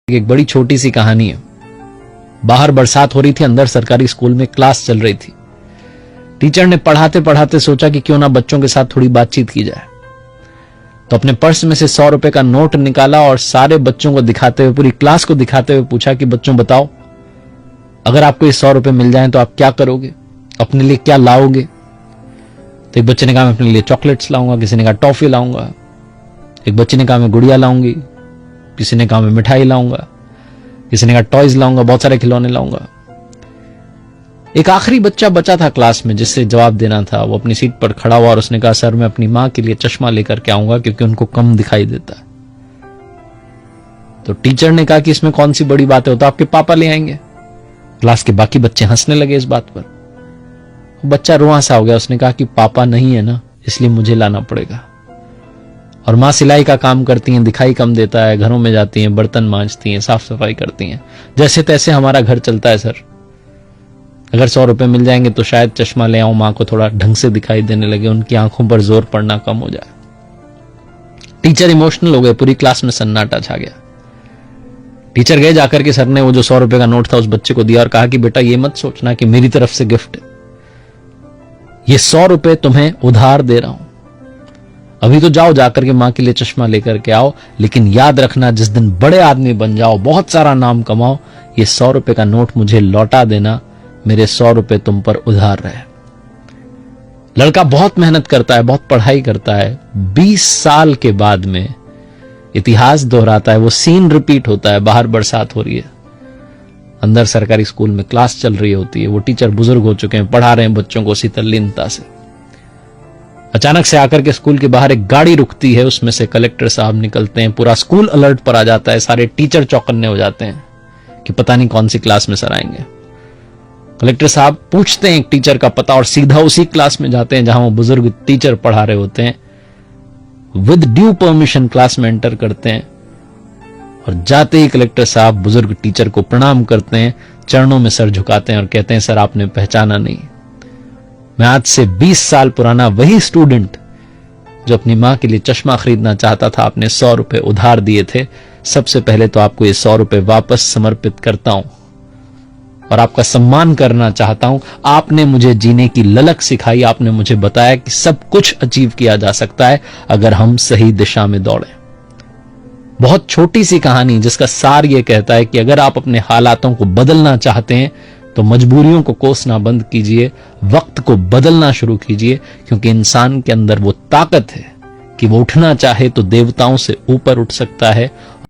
एक बड़ी छोटी सी कहानी है। बाहर बरसात हो रही थी, अंदर सरकारी स्कूल में क्लास चल रही थी। टीचर ने पढ़ाते पढ़ाते सोचा कि क्यों ना बच्चों के साथ थोड़ी बातचीत की जाए, तो अपने पर्स में से 100 रुपए का नोट निकाला और सारे बच्चों को दिखाते हुए, पूरी क्लास को दिखाते हुए पूछा कि बच्चों बताओ, अगर आपको ये 100 रुपए मिल जाएं तो आप क्या करोगे, अपने लिए क्या लाओगे? तो एक बच्चे ने कहा मैं अपने लिए चॉकलेट्स लाऊंगा, किसी ने कहा टॉफी लाऊंगा, एक बच्चे ने कहा मैं गुड़िया लाऊंगी, किसी ने कहा मैं मिठाई लाऊंगा, किसी ने कहा टॉयज लाऊंगा, बहुत सारे खिलौने लाऊंगा। एक आखिरी बच्चा बचा था क्लास में जिससे जवाब देना था। वो अपनी सीट पर खड़ा हुआ और उसने कहा सर मैं अपनी मां के लिए चश्मा लेकर के आऊंगा क्योंकि उनको कम दिखाई देता है। तो टीचर ने कहा कि इसमें कौन सी बड़ी बात है, वो तो आपके पापा ले आएंगे। क्लास के बाकी बच्चे हंसने लगे इस बात पर। बच्चा रुआं सा हो गया, उसने कहा कि पापा नहीं है ना, इसलिए मुझे लाना पड़ेगा। और मां सिलाई का काम करती हैं, दिखाई कम देता है, घरों में जाती हैं, बर्तन मांजती हैं, साफ सफाई करती हैं, जैसे तैसे हमारा घर चलता है सर। अगर 100 रुपए मिल जाएंगे तो शायद चश्मा ले आऊं, मां को थोड़ा ढंग से दिखाई देने लगे, उनकी आंखों पर जोर पड़ना कम हो जाए। टीचर इमोशनल हो गए, पूरी क्लास में सन्नाटा छा गया। टीचर गए जाकर के, सर ने वो जो 100 रुपए का नोट था उस बच्चे को दिया और कहा कि बेटा ये मत सोचना कि मेरी तरफ से गिफ्ट है, ये 100 रुपए तुम्हें उधार दे रहा हूं। अभी तो जाओ, जाकर के मां के लिए चश्मा लेकर के आओ, लेकिन याद रखना जिस दिन बड़े आदमी बन जाओ, बहुत सारा नाम कमाओ, ये 100 रुपए का नोट मुझे लौटा देना, मेरे 100 रुपए तुम पर उधार रहे। लड़का बहुत मेहनत करता है, बहुत पढ़ाई करता है। 20 साल के बाद में इतिहास दोहराता है, वो सीन रिपीट होता है। बाहर बरसात हो रही है, अंदर सरकारी स्कूल में क्लास चल रही होती है। वो टीचर बुजुर्ग हो चुके हैं, पढ़ा रहे हैं बच्चों को उसी तल्लीनता से। अचानक से आकर के स्कूल के बाहर एक गाड़ी रुकती है, उसमें से कलेक्टर साहब निकलते हैं। पूरा स्कूल अलर्ट पर आ जाता है, सारे टीचर चौकन्ने हो जाते हैं कि पता नहीं कौन सी क्लास में सर आएंगे। कलेक्टर साहब पूछते हैं एक टीचर का पता और सीधा उसी क्लास में जाते हैं जहां वो बुजुर्ग टीचर पढ़ा रहे होते हैं। विद ड्यू परमिशन क्लास में एंटर करते हैं और जाते ही कलेक्टर साहब बुजुर्ग टीचर को प्रणाम करते हैं, चरणों में सर झुकाते हैं और कहते हैं सर आपने पहचाना नहीं, मैं आज से 20 साल पुराना वही स्टूडेंट जो अपनी मां के लिए चश्मा खरीदना चाहता था, आपने 100 रुपए उधार दिए थे। सबसे पहले तो आपको ये 100 रुपए वापस समर्पित करता हूं और आपका सम्मान करना चाहता हूं। आपने मुझे जीने की ललक सिखाई, आपने मुझे बताया कि सब कुछ अचीव किया जा सकता है अगर हम सही दिशा में दौड़ें। बहुत छोटी सी कहानी जिसका सार यह कहता है कि अगर आप अपने हालातों को बदलना चाहते हैं तो मजबूरियों को कोसना बंद कीजिए, वक्त को बदलना शुरू कीजिए, क्योंकि इंसान के अंदर वो ताकत है कि वो उठना चाहे तो देवताओं से ऊपर उठ सकता है